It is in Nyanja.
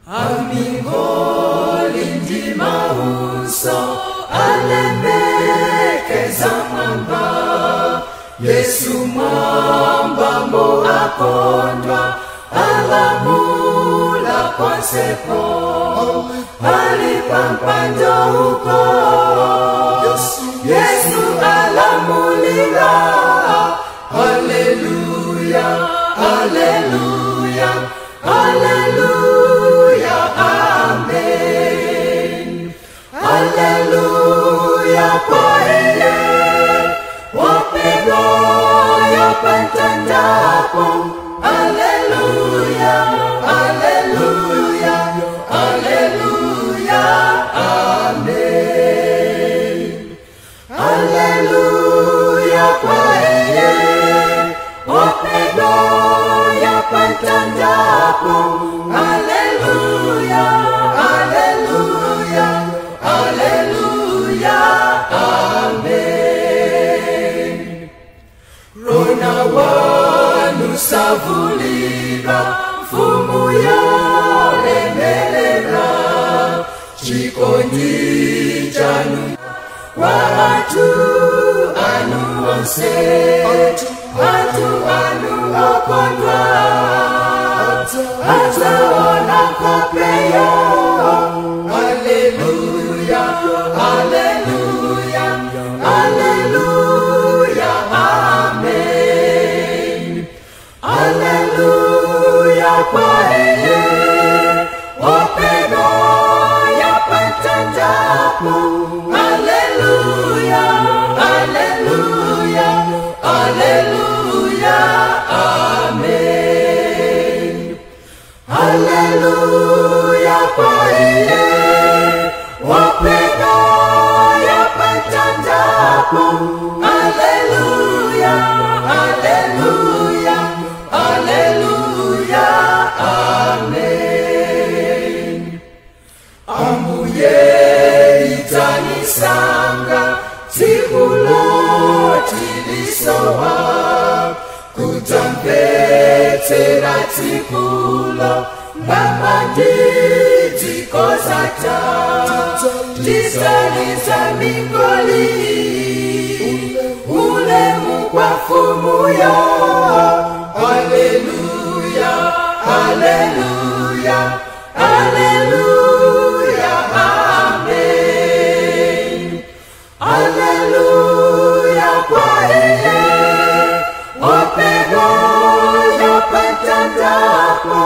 Amingoli ndima uso alemekeza mwamba, Yesu mwamba mo akondwa alamula konsepo, alipampando huko Yesu alamulira. Haleluya, haleluya, haleluya, amen. Haleluya kwa yeye wapendo yapantandapo. Haleluya, haleluya, haleluya, amen. Haleluya kwa yeye wapendo yapantandapo. Haleluya, haleluya, haleluya, amen. Rona wanu savulira fumu ya lemelera, chikondi chanu watu anu onse, watu anu okondwa ataona kopeyo. Haleluya, haleluya, haleluya, amen. Haleluya kwa yeye wapendo yapantandapo. Haleluya, haleluya, haleluya, amen. Haleluya kwa yeye wapendo yapantandapo. Haleluya, haleluya, haleluya, amen. Ambuye itanisanga tikuloti lisowa, kutampetera tikulo mbamanditi kozata, tisaliza Amingoli ule mukwafumuyo. Haleluya, haleluya, haleluya, amen. Haleluya kwa yeye wapendo yapantandapo.